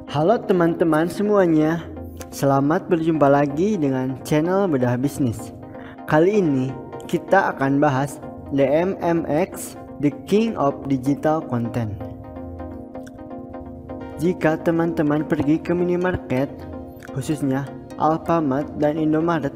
Halo teman-teman semuanya, selamat berjumpa lagi dengan channel Bedah Bisnis. Kali ini kita akan bahas DMMX, The King of Digital Content. Jika teman-teman pergi ke minimarket, khususnya Alfamart dan Indomaret,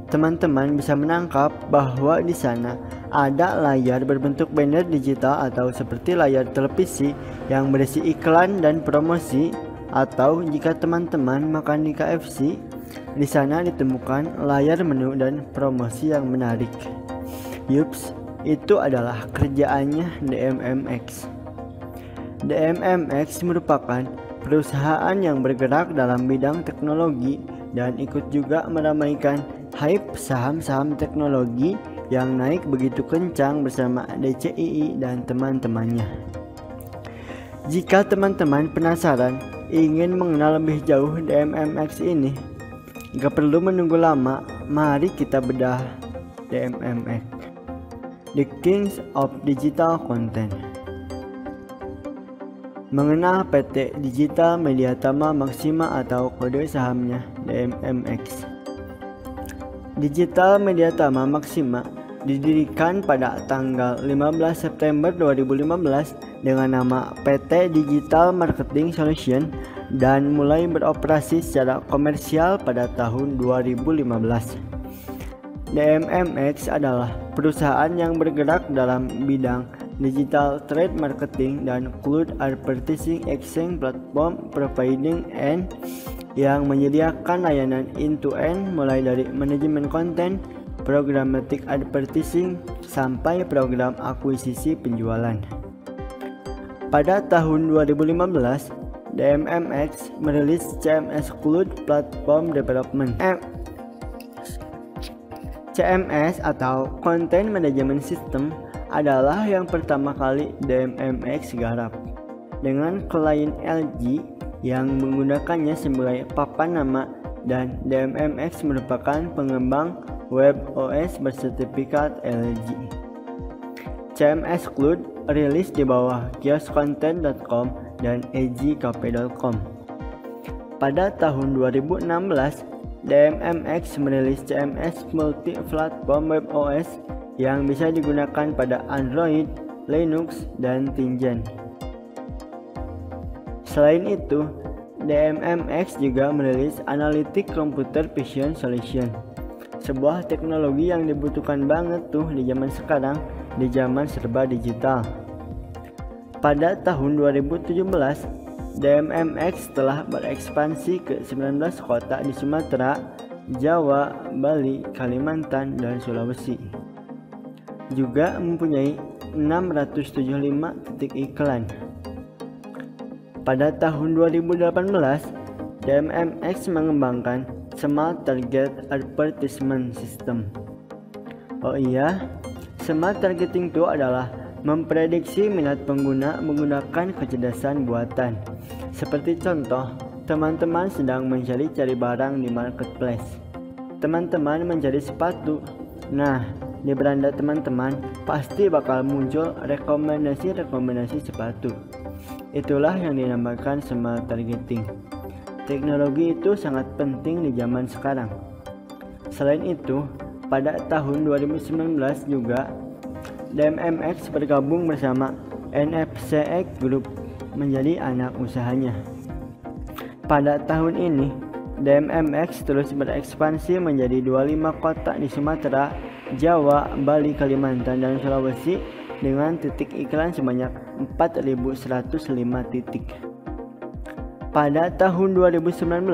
teman-teman bisa menangkap bahwa di sana ada layar berbentuk banner digital atau seperti layar televisi yang berisi iklan dan promosi. Atau jika teman-teman makan di KFC, di sana ditemukan layar menu dan promosi yang menarik. Yups, itu adalah kerjaannya DMMX. DMMX merupakan perusahaan yang bergerak dalam bidang teknologi dan ikut juga meramaikan hype saham-saham teknologi yang naik begitu kencang bersama DCII dan teman-temannya. Jika teman-teman penasaran ingin mengenal lebih jauh DMMX ini, gak perlu menunggu lama, mari kita bedah DMMX, The Kings of Digital Content. Mengenal PT Digital Media Tama Maxima atau kode sahamnya DMMX. Digital Media Tama Maxima didirikan pada tanggal 15 September 2015 dengan nama PT Digital Marketing Solution dan mulai beroperasi secara komersial pada tahun 2015. DMMX adalah perusahaan yang bergerak dalam bidang digital trade marketing dan cloud advertising exchange platform providing and yang menyediakan layanan end-to-end mulai dari manajemen konten, programmatic advertising, sampai program akuisisi penjualan. Pada tahun 2015, DMMX merilis CMS Cloud Platform Development. CMS atau Content Management System adalah yang pertama kali DMMX garap dengan klien LG yang menggunakannya sebagai papan nama, dan DMMX merupakan pengembang web OS bersertifikat LG. CMS Cloud rilis di bawah kioscontent.com dan egcafe.com. Pada tahun 2016, DMMX merilis CMS Multi-Platform Web OS yang bisa digunakan pada Android, Linux, dan Tizen. Selain itu, DMMX juga merilis Analytic Computer Vision Solution, sebuah teknologi yang dibutuhkan banget tuh di zaman sekarang, di zaman serba digital. Pada tahun 2017, DMMX telah berekspansi ke 19 kota di Sumatera, Jawa, Bali, Kalimantan, dan Sulawesi. Juga mempunyai 675 titik iklan. Pada tahun 2018, DMMX mengembangkan Smart Target Advertisement System. Oh iya, Smart Targeting itu adalah memprediksi minat pengguna menggunakan kecerdasan buatan. Seperti contoh, teman-teman sedang mencari barang di marketplace. Teman-teman mencari sepatu. Nah, di beranda teman-teman pasti bakal muncul rekomendasi sepatu. Itulah yang dinamakan smart targeting. Teknologi itu sangat penting di zaman sekarang. Selain itu, pada tahun 2019 juga DMMX bergabung bersama NFCX Group menjadi anak usahanya. Pada tahun ini, DMMX terus berekspansi menjadi 25 kota di Sumatera, Jawa, Bali, Kalimantan, dan Sulawesi dengan titik iklan sebanyak 4.105 titik. Pada tahun 2019,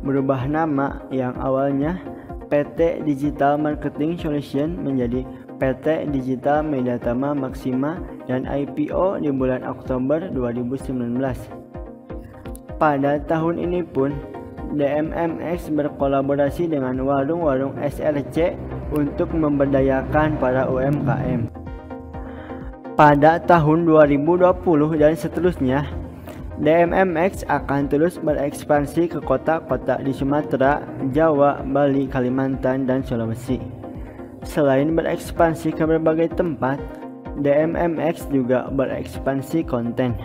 berubah nama yang awalnya PT Digital Marketing Solution menjadi PT Digital Media Tama Maxima dan IPO di bulan Oktober 2019. Pada tahun ini pun, DMMX berkolaborasi dengan warung-warung SRC untuk memberdayakan para UMKM. Pada tahun 2020 dan seterusnya, DMMX akan terus berekspansi ke kota-kota di Sumatera, Jawa, Bali, Kalimantan, dan Sulawesi. Selain berekspansi ke berbagai tempat, DMMX juga berekspansi konten.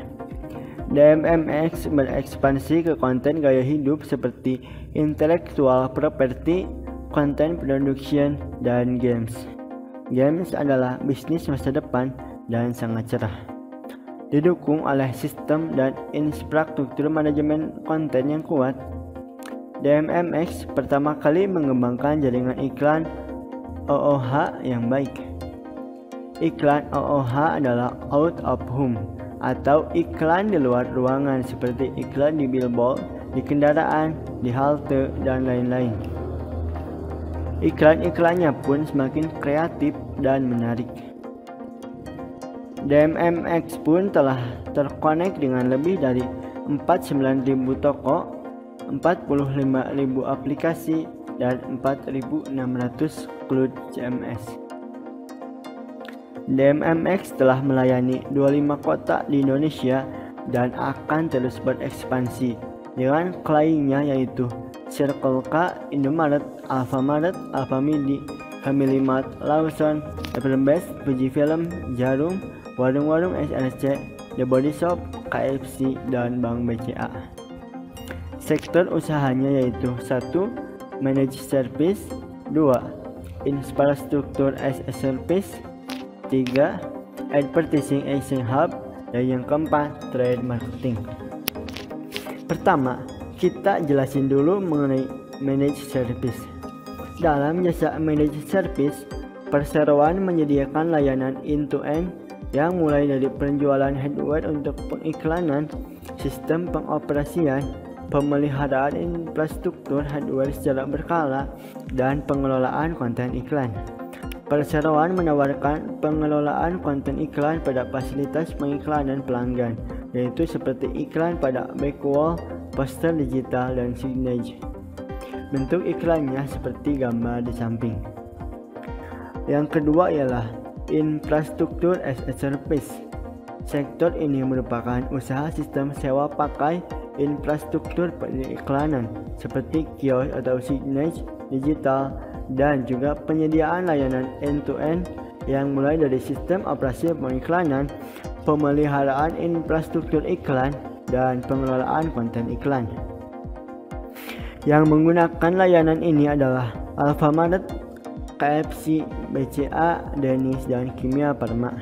DMMX berekspansi ke konten gaya hidup seperti intellectual property, content production, dan games. Games adalah bisnis masa depan dan sangat cerah. Didukung oleh sistem dan infrastruktur manajemen konten yang kuat, DMMX pertama kali mengembangkan jaringan iklan OOH yang baik. Iklan OOH adalah out of home atau iklan di luar ruangan seperti iklan di billboard, di kendaraan, di halte, dan lain-lain. Iklan-iklannya pun semakin kreatif dan menarik. DMMX pun telah terkonek dengan lebih dari 49.000 toko, 45.000 aplikasi, dan 4.600 cloud CMS. DMMX telah melayani 25 kota di Indonesia dan akan terus berekspansi dengan kliennya yaitu Circle K, Indomaret, Alfamart, Alfamidi, Family Mart, Lawson, Everbest, Fujifilm, Jarum, warung-warung SRC, The Body Shop, KFC, dan Bank BCA. Sektor usahanya yaitu 1. Managed Service, 2. Infrastructure as a Service, 3. Advertising as a Hub, dan yang keempat Trade Marketing. Pertama, kita jelasin dulu mengenai Managed Service. Dalam jasa Managed Service, perseroan menyediakan layanan end-to-end yang mulai dari penjualan hardware untuk pengiklanan, sistem pengoperasian, pemeliharaan infrastruktur hardware secara berkala, dan pengelolaan konten iklan. Perseroan menawarkan pengelolaan konten iklan pada fasilitas pengiklanan pelanggan, yaitu seperti iklan pada backwall, poster digital, dan signage. Bentuk iklannya seperti gambar di samping. Yang kedua ialah infrastruktur as a service. Sektor ini merupakan usaha sistem sewa pakai infrastruktur periklanan seperti kios atau signage digital, dan juga penyediaan layanan end-to-end yang mulai dari sistem operasi pengiklanan, pemeliharaan infrastruktur iklan, dan pengelolaan konten iklan. Yang menggunakan layanan ini adalah Alfamart, KFC, BCA, Dennis, dan Kimia Farma.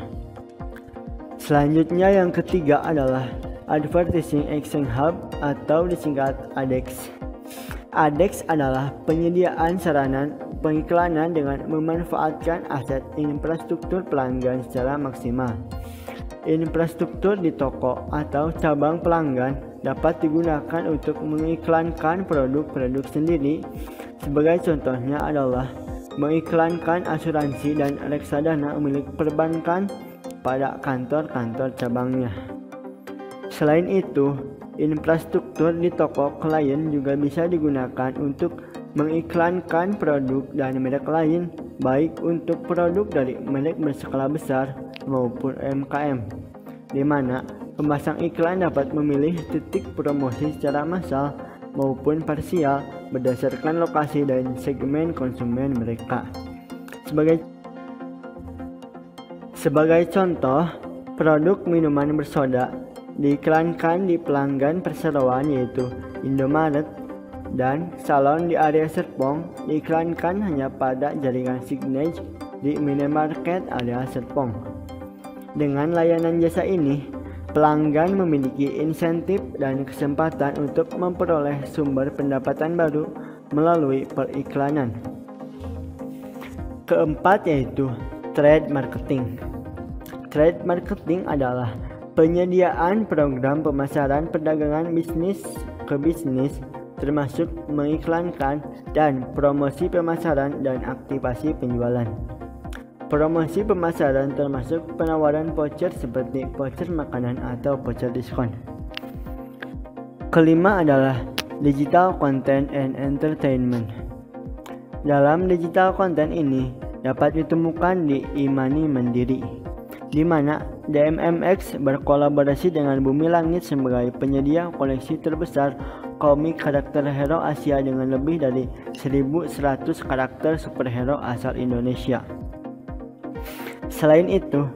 Selanjutnya yang ketiga adalah Advertising Action Hub atau disingkat ADEX. ADEX adalah penyediaan sarana pengiklanan dengan memanfaatkan aset infrastruktur pelanggan secara maksimal. Infrastruktur di toko atau cabang pelanggan dapat digunakan untuk mengiklankan produk-produk sendiri. Sebagai contohnya adalah mengiklankan asuransi dan reksadana milik perbankan pada kantor-kantor cabangnya. Selain itu, infrastruktur di toko klien juga bisa digunakan untuk mengiklankan produk dan merek lain, baik untuk produk dari merek berskala besar maupun UMKM, di mana pemasang iklan dapat memilih titik promosi secara massal maupun parsial berdasarkan lokasi dan segmen konsumen mereka. Sebagai contoh, produk minuman bersoda diiklankan di pelanggan perseroan yaitu Indomaret, dan salon di area Serpong diiklankan hanya pada jaringan signage di minimarket area Serpong. Dengan layanan jasa ini, pelanggan memiliki insentif dan kesempatan untuk memperoleh sumber pendapatan baru melalui periklanan. Keempat yaitu Trade Marketing. Trade Marketing adalah penyediaan program pemasaran perdagangan bisnis ke bisnis, termasuk mengiklankan dan promosi pemasaran dan aktivasi penjualan. Promosi pemasaran termasuk penawaran voucher seperti voucher makanan atau voucher diskon. Kelima adalah Digital Content and Entertainment. Dalam digital content ini dapat ditemukan di e-money Mandiri, di mana DMMX berkolaborasi dengan Bumi Langit sebagai penyedia koleksi terbesar komik karakter hero Asia dengan lebih dari 1.100 karakter superhero asal Indonesia. Selain itu,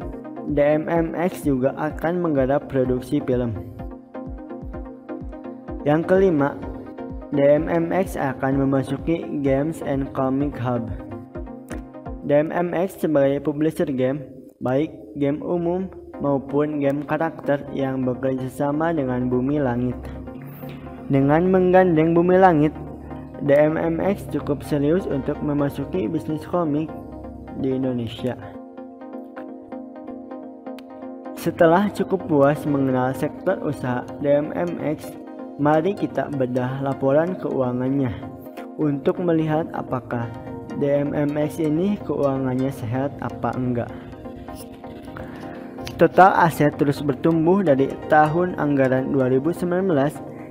DMMX juga akan menggarap produksi film. Yang kelima, DMMX akan memasuki Games and Comic Hub. DMMX sebagai publisher game, baik game umum maupun game karakter yang bekerja sama dengan Bumi Langit. Dengan menggandeng Bumi Langit, DMMX cukup serius untuk memasuki bisnis komik di Indonesia. Setelah cukup puas mengenal sektor usaha DMMX, mari kita bedah laporan keuangannya untuk melihat apakah DMMX ini keuangannya sehat apa enggak. Total aset terus bertumbuh dari tahun anggaran 2019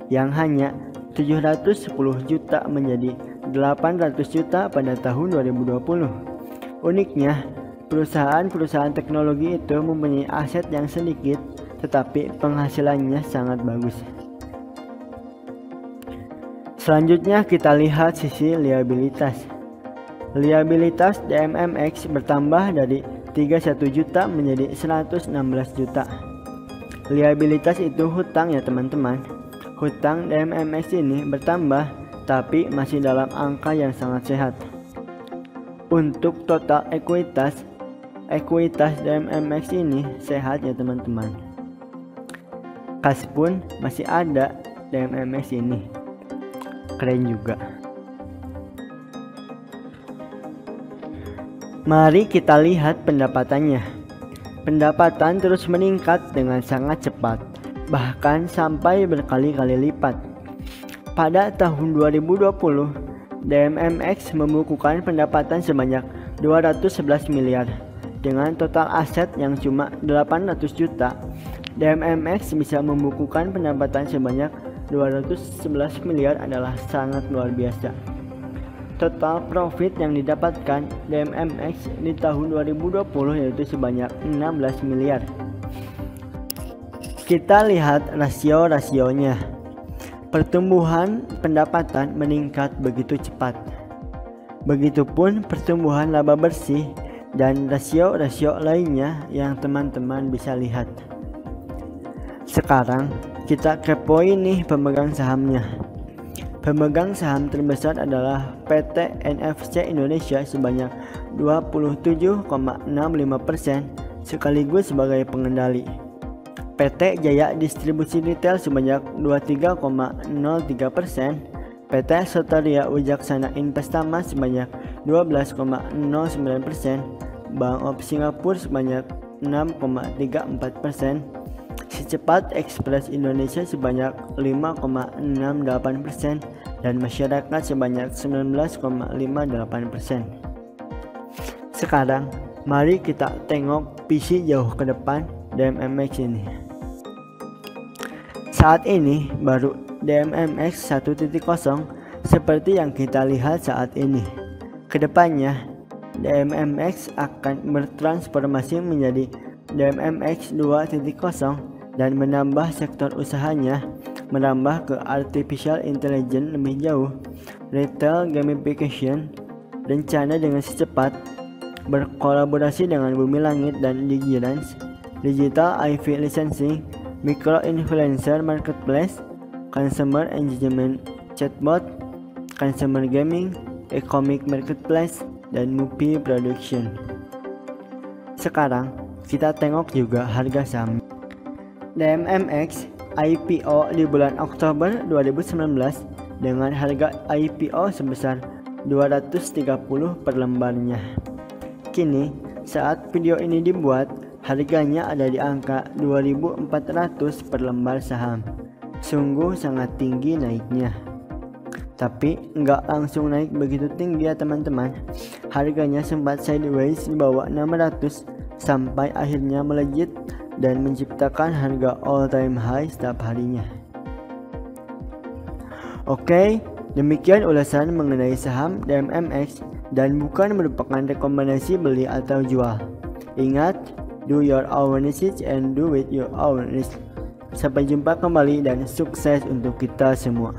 yang hanya 710 juta menjadi 800 juta pada tahun 2020. Uniknya, perusahaan-perusahaan teknologi itu mempunyai aset yang sedikit tetapi penghasilannya sangat bagus. Selanjutnya kita lihat sisi liabilitas. Liabilitas DMMX bertambah dari 31 juta menjadi 116 juta. Liabilitas itu hutang ya teman-teman. Hutang DMMX ini bertambah tapi masih dalam angka yang sangat sehat. Untuk total ekuitas DMMX ini sehat ya teman-teman. Kas pun masih ada DMMX ini. Keren juga. Mari kita lihat pendapatannya. Pendapatan terus meningkat dengan sangat cepat, bahkan sampai berkali-kali lipat. Pada tahun 2020, DMMX membukukan pendapatan sebanyak 211 miliar. Dengan total aset yang cuma 800 juta, DMMX bisa membukukan pendapatan sebanyak 211 miliar adalah sangat luar biasa. Total profit yang didapatkan DMMX di tahun 2020 yaitu sebanyak 16 miliar. Kita lihat rasio-rasionya. Pertumbuhan pendapatan meningkat begitu cepat. Begitupun pertumbuhan laba bersih dan rasio-rasio lainnya yang teman-teman bisa lihat. Sekarang kita kepoin nih pemegang sahamnya. Pemegang saham terbesar adalah PT NFC Indonesia sebanyak 27,65% sekaligus sebagai pengendali. PT Jaya Distribusi Retail sebanyak 23,03%, PT Sotaria Wicaksana Investama sebanyak 12,09%, Bank of Singapura sebanyak 6,34%, Secepat Express Indonesia sebanyak 5,68% dan masyarakat sebanyak 19,58%. Sekarang mari kita tengok visi jauh ke depan DMMX ini. Saat ini baru DMMX 1.0 seperti yang kita lihat saat ini. Kedepannya DMMX akan bertransformasi menjadi DMMX 2.0 dan menambah sektor usahanya, menambah ke artificial intelligence lebih jauh, retail gamification, rencana dengan secepat, berkolaborasi dengan Bumi Langit dan Digirans, digital IV licensing, micro influencer marketplace, consumer engagement chatbot, consumer gaming, e-comic marketplace, dan movie production. Sekarang kita tengok juga harga saham. DMMX IPO di bulan Oktober 2019 dengan harga IPO sebesar 230 per lembarnya. Kini saat video ini dibuat, harganya ada di angka 2.400 per lembar saham. Sungguh sangat tinggi naiknya. Tapi nggak langsung naik begitu tinggi ya teman-teman. Harganya sempat sideways di bawah 600 sampai akhirnya melejit dan menciptakan harga all time high setiap harinya. Oke, demikian ulasan mengenai saham DMMX dan bukan merupakan rekomendasi beli atau jual. Ingat, do your own research and do with your own risk. Sampai jumpa kembali dan sukses untuk kita semua.